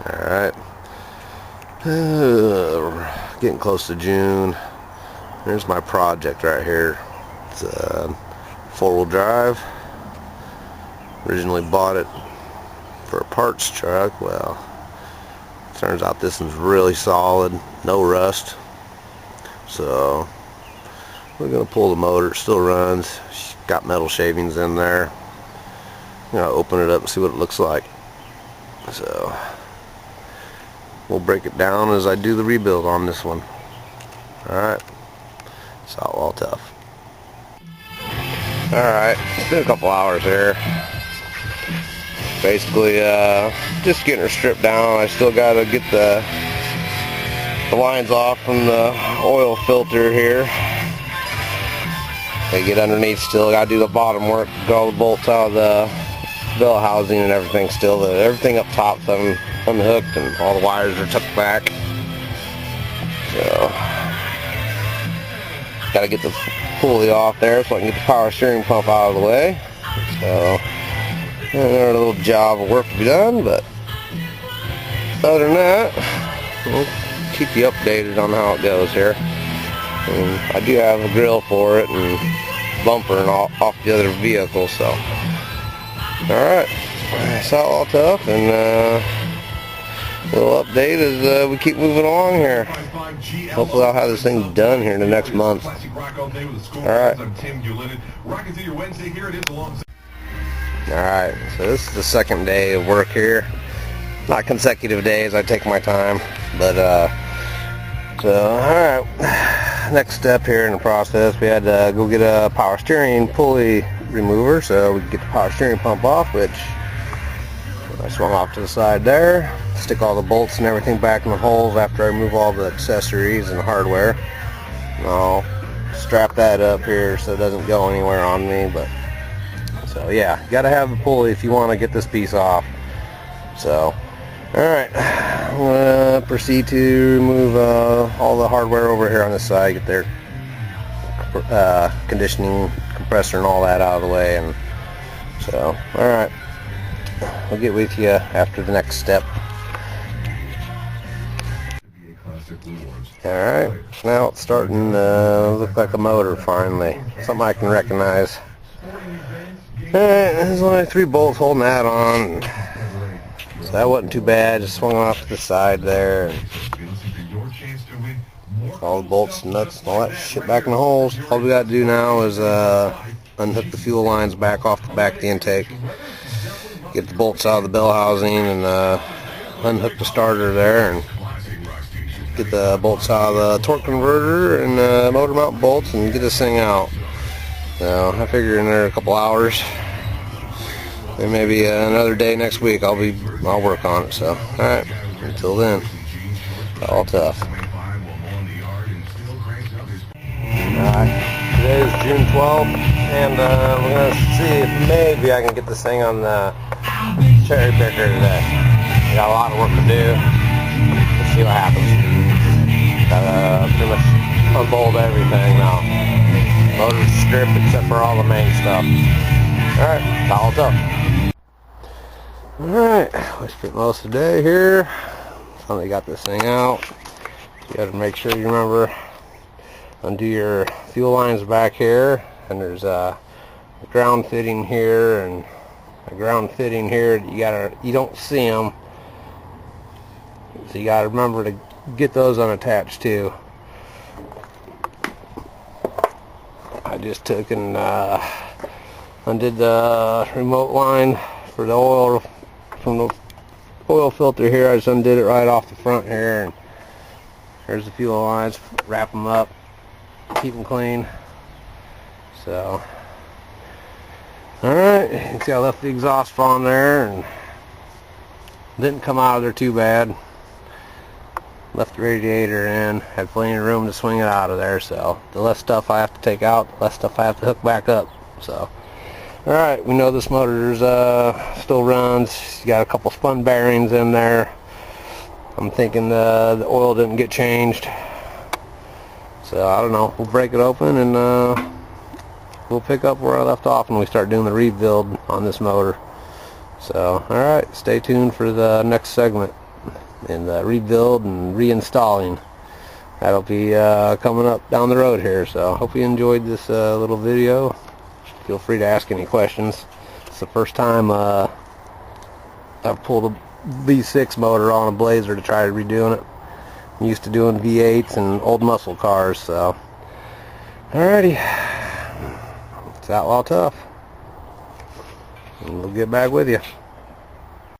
Alright. Getting close to June. Here's my project right here. It's a four-wheel drive. Originally bought it for a parts truck. Well, turns out this one's really solid, no rust. So we're gonna pull the motor. It still runs. Got metal shavings in there. I'm gonna open it up and see what it looks like. So we'll break it down as I do the rebuild on this one. Alright, it's all tough. Alright, it's been a couple hours here. Basically, just getting her stripped down. I still gotta get the lines off from the oil filter here. They get underneath still. Gotta do the bottom work, get all the bolts out of the bell housing and everything still. Everything up top's unhooked and all the wires are tucked back. So gotta get the pulley off there so I can get the power steering pump out of the way. So another little job of work to be done, but other than that, we'll keep you updated on how it goes here. And I do have a grill for it and bumper and off the other vehicle, so alright, it's all tough, and we'll update as we keep moving along here. Hopefully I'll have this thing done here in the next month. Alright. Alright, so this is the second day of work here. Not consecutive days, I take my time, but so alright, next step here in the process, we had to go get a power steering pulley remover so we could get the power steering pump off, which I swung off to the side there. Stick all the bolts and everything back in the holes after I remove all the accessories and the hardware. And I'll strap that up here so it doesn't go anywhere on me, but so yeah, you gotta have the pulley if you want to get this piece off. So alright, I'm going to proceed to remove all the hardware over here on this side, get their conditioning compressor and all that out of the way. And so, alright, I'll get with you after the next step. Alright, now it's starting to look like a motor finally, something I can recognize. Alright, there's only 3 bolts holding that on. So that wasn't too bad, just swung off to the side there. And all the bolts and nuts and all that shit back in the holes. All we got to do now is unhook the fuel lines back off the back of the intake. Get the bolts out of the bell housing and unhook the starter there. And get the bolts out of the torque converter and motor mount bolts and get this thing out. So I figure in there a couple hours. And maybe another day next week I'll work on it. So alright, until then, all tough. Alright, today is June 12th, and we're going to see if maybe I can get this thing on the cherry picker today. I got a lot of work to do. Let's see what happens. Got pretty much unbolt everything now. Motor's stripped except for all the main stuff. Alright, all tough. Alright, we spent most of the day here. Finally got this thing out. You gotta make sure you remember, undo your fuel lines back here, and there's a ground fitting here and a ground fitting here. You don't see them, so you gotta remember to get those unattached too. I just took and undid the remote line for the oil from the oil filter here. I just undid it right off the front here, and there's the fuel lines. Wrap them up, keep them clean. So alright, you can see I left the exhaust on there and didn't come out of there too bad. Left the radiator in, had plenty of room to swing it out of there. So the less stuff I have to take out, the less stuff I have to hook back up. So alright, we know this motor still runs. You got a couple spun bearings in there. I'm thinking the oil didn't get changed. So I don't know, we'll break it open and we'll pick up where I left off when we start doing the rebuild on this motor. So alright, stay tuned for the next segment. and rebuild and reinstalling. That'll be coming up down the road here. So hope you enjoyed this little video. Feel free to ask any questions. It's the first time I've pulled a V6 motor on a Blazer to try redoing it. I'm used to doing V8s and old muscle cars. So alrighty, it's Outlaw Tough, and we'll get back with you.